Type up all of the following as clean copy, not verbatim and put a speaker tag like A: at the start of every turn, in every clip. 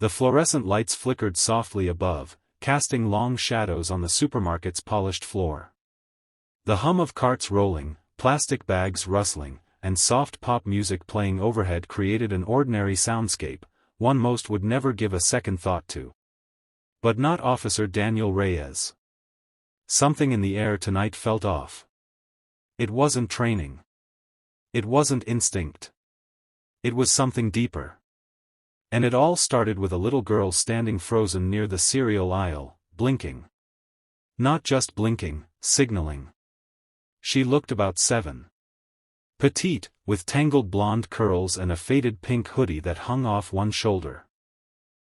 A: The fluorescent lights flickered softly above, casting long shadows on the supermarket's polished floor. The hum of carts rolling, plastic bags rustling, and soft pop music playing overhead created an ordinary soundscape, one most would never give a second thought to. But not Officer Daniel Reyes. Something in the air tonight felt off. It wasn't training. It wasn't instinct. It was something deeper. And it all started with a little girl standing frozen near the cereal aisle, blinking. Not just blinking, signaling. She looked about 7. Petite, with tangled blonde curls and a faded pink hoodie that hung off one shoulder.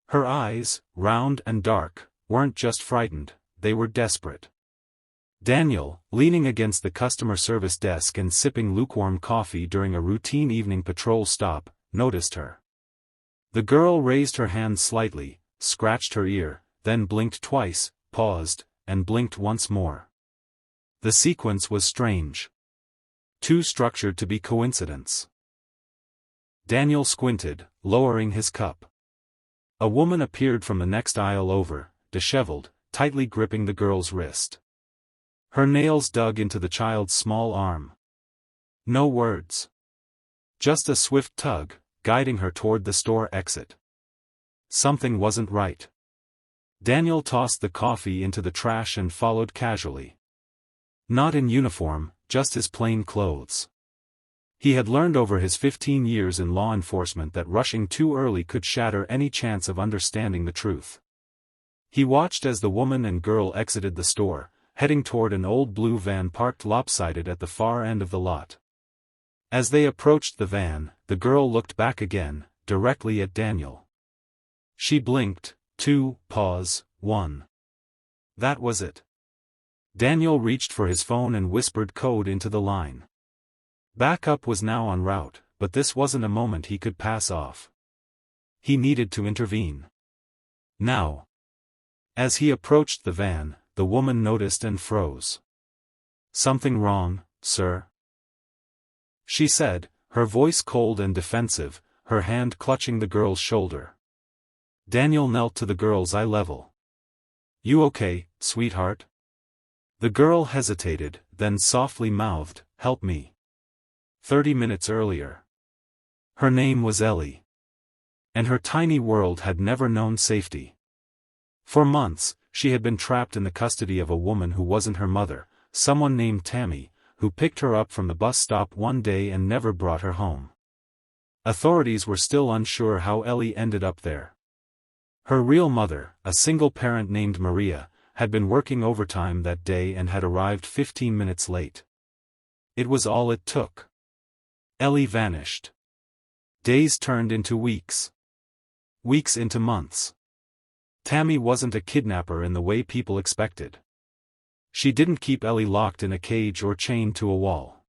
A: Her eyes, round and dark, weren't just frightened, they were desperate. Daniel, leaning against the customer service desk and sipping lukewarm coffee during a routine evening patrol stop, noticed her. The girl raised her hand slightly, scratched her ear, then blinked twice, paused, and blinked once more. The sequence was strange. Too structured to be coincidence. Daniel squinted, lowering his cup. A woman appeared from the next aisle over, disheveled, tightly gripping the girl's wrist. Her nails dug into the child's small arm. No words. Just a swift tug, guiding her toward the store exit. Something wasn't right. Daniel tossed the coffee into the trash and followed casually. Not in uniform, just his plain clothes. He had learned over his 15 years in law enforcement that rushing too early could shatter any chance of understanding the truth. He watched as the woman and girl exited the store, heading toward an old blue van parked lopsided at the far end of the lot. As they approached the van, the girl looked back again, directly at Daniel. She blinked, 2, pause, 1. That was it. Daniel reached for his phone and whispered code into the line. Backup was now en route, but this wasn't a moment he could pass off. He needed to intervene. Now. As he approached the van, the woman noticed and froze. "Something wrong, sir?" she said, her voice cold and defensive, her hand clutching the girl's shoulder. Daniel knelt to the girl's eye level. "You okay, sweetheart?" The girl hesitated, then softly mouthed, "Help me." 30 minutes earlier. Her name was Ellie. And her tiny world had never known safety. For months, she had been trapped in the custody of a woman who wasn't her mother, someone named Tammy, who picked her up from the bus stop one day and never brought her home. Authorities were still unsure how Ellie ended up there. Her real mother, a single parent named Maria, had been working overtime that day and had arrived 15 minutes late. It was all it took. Ellie vanished. Days turned into weeks. Weeks into months. Tammy wasn't a kidnapper in the way people expected. She didn't keep Ellie locked in a cage or chained to a wall.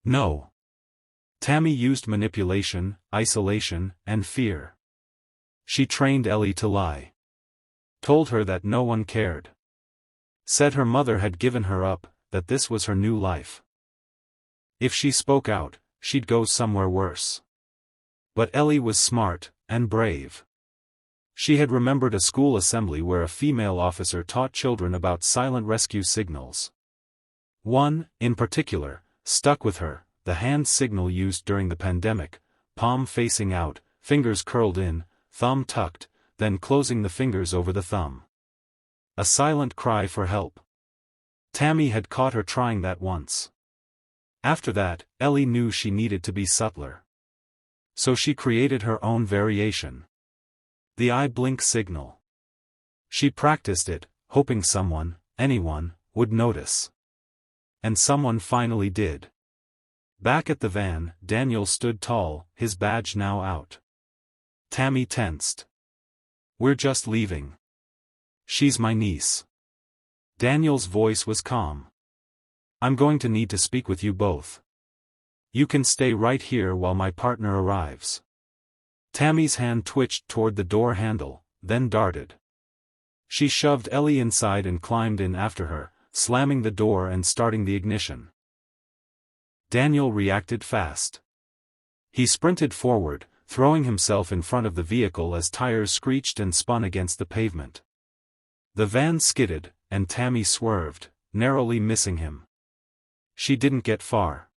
A: No. Tammy used manipulation, isolation, and fear. She trained Ellie to lie. Told her that no one cared. Said her mother had given her up, that this was her new life. If she spoke out, she'd go somewhere worse. But Ellie was smart, and brave. She had remembered a school assembly where a female officer taught children about silent rescue signals. One, in particular, stuck with her, the hand signal used during the pandemic, palm facing out, fingers curled in, thumb tucked, then closing the fingers over the thumb. A silent cry for help. Tammy had caught her trying that once. After that, Ellie knew she needed to be subtler. So she created her own variation. The eye blink signal. She practiced it, hoping someone, anyone, would notice. And someone finally did. Back at the van, Daniel stood tall, his badge now out. Tammy tensed. "We're just leaving. She's my niece." Daniel's voice was calm. "I'm going to need to speak with you both. You can stay right here while my partner arrives." Tammy's hand twitched toward the door handle, then darted. She shoved Ellie inside and climbed in after her, slamming the door and starting the ignition. Daniel reacted fast. He sprinted forward, throwing himself in front of the vehicle as tires screeched and spun against the pavement. The van skidded, and Tammy swerved, narrowly missing him. She didn't get far.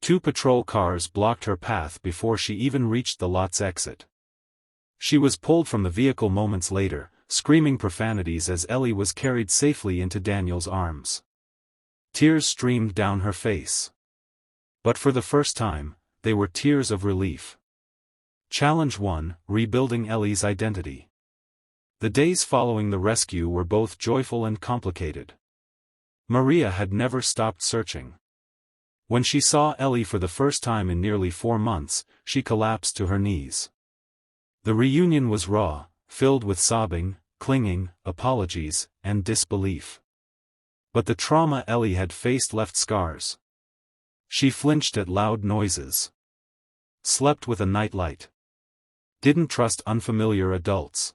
A: 2 patrol cars blocked her path before she even reached the lot's exit. She was pulled from the vehicle moments later, screaming profanities as Ellie was carried safely into Daniel's arms. Tears streamed down her face. But for the first time, they were tears of relief. Challenge 1: Rebuilding Ellie's identity. The days following the rescue were both joyful and complicated. Maria had never stopped searching. When she saw Ellie for the first time in nearly 4 months, she collapsed to her knees. The reunion was raw, filled with sobbing, clinging, apologies, and disbelief. But the trauma Ellie had faced left scars. She flinched at loud noises. Slept with a nightlight. Didn't trust unfamiliar adults.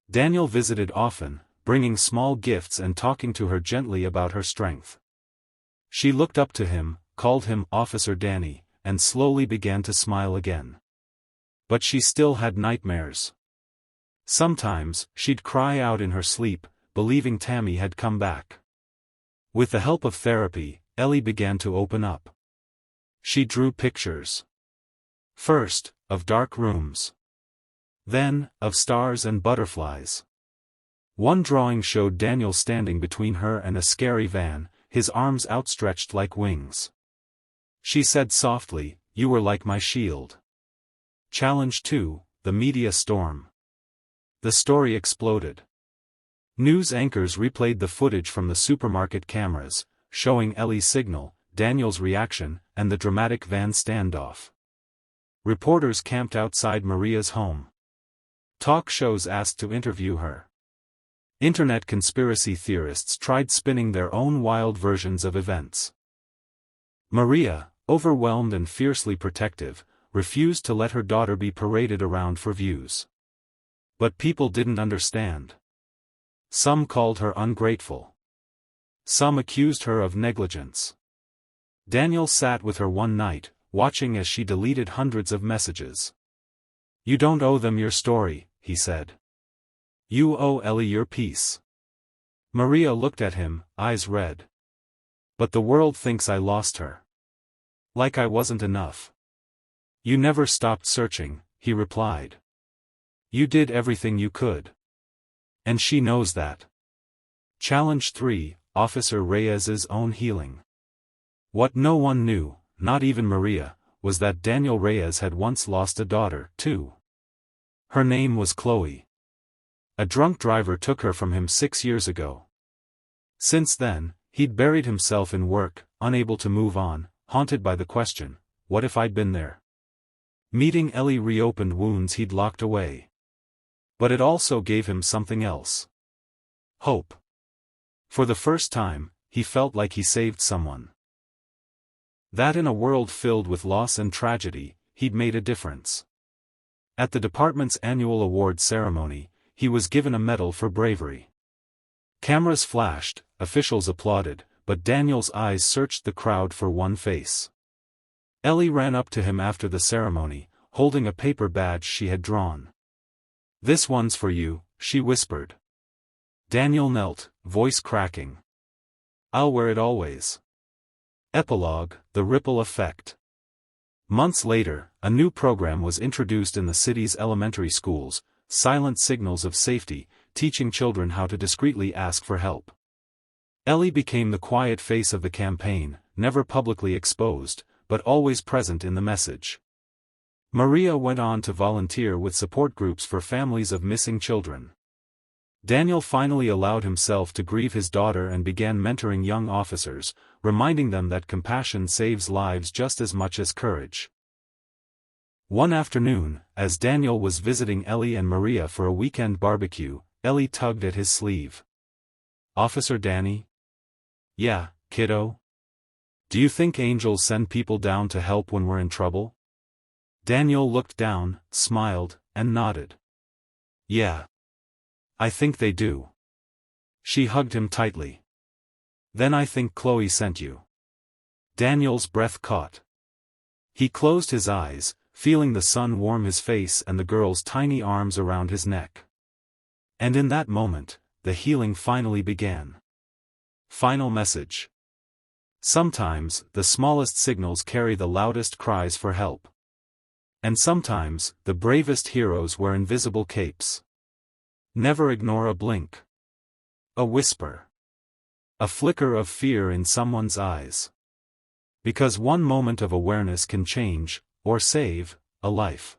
A: Daniel visited often, bringing small gifts and talking to her gently about her strength. She looked up to him, called him Officer Danny, and slowly began to smile again. But she still had nightmares. Sometimes, she'd cry out in her sleep, believing Tammy had come back. With the help of therapy, Ellie began to open up. She drew pictures. First, of dark rooms. Then, of stars and butterflies. One drawing showed Daniel standing between her and a scary van, his arms outstretched like wings. She said softly, "You were like my shield." Challenge 2: The media storm. The story exploded. News anchors replayed the footage from the supermarket cameras, showing Ellie's signal, Daniel's reaction, and the dramatic van standoff. Reporters camped outside Maria's home. Talk shows asked to interview her. Internet conspiracy theorists tried spinning their own wild versions of events. Maria, overwhelmed and fiercely protective, refused to let her daughter be paraded around for views. But people didn't understand. Some called her ungrateful. Some accused her of negligence. Daniel sat with her one night, watching as she deleted hundreds of messages. "You don't owe them your story," he said. "You owe Ellie your peace." Maria looked at him, eyes red. "But the world thinks I lost her. Like I wasn't enough." "You never stopped searching," he replied. "You did everything you could. And she knows that." Challenge 3: Officer Reyes's own healing. What no one knew, not even Maria, was that Daniel Reyes had once lost a daughter, too. Her name was Chloe. A drunk driver took her from him 6 years ago. Since then, he'd buried himself in work, unable to move on, haunted by the question, what if I'd been there? Meeting Ellie reopened wounds he'd locked away. But it also gave him something else. Hope. For the first time, he felt like he saved someone. That in a world filled with loss and tragedy, he'd made a difference. At the department's annual awards ceremony, he was given a medal for bravery. Cameras flashed, officials applauded, but Daniel's eyes searched the crowd for one face. Ellie ran up to him after the ceremony, holding a paper badge she had drawn. "This one's for you," she whispered. Daniel knelt, voice cracking. "I'll wear it always." Epilogue: The Ripple Effect. Months later, a new program was introduced in the city's elementary schools, Silent Signals of Safety, teaching children how to discreetly ask for help. Ellie became the quiet face of the campaign, never publicly exposed, but always present in the message. Maria went on to volunteer with support groups for families of missing children. Daniel finally allowed himself to grieve his daughter and began mentoring young officers, reminding them that compassion saves lives just as much as courage. One afternoon, as Daniel was visiting Ellie and Maria for a weekend barbecue, Ellie tugged at his sleeve. "Officer Danny?" "Yeah, kiddo? Do you think angels send people down to help when we're in trouble?" Daniel looked down, smiled, and nodded. "Yeah. I think they do." She hugged him tightly. "Then I think Chloe sent you." Daniel's breath caught. He closed his eyes, feeling the sun warm his face and the girl's tiny arms around his neck. And in that moment, the healing finally began. Final message. Sometimes, the smallest signals carry the loudest cries for help. And sometimes, the bravest heroes wear invisible capes. Never ignore a blink. A whisper. A flicker of fear in someone's eyes. Because one moment of awareness can change, or save, a life.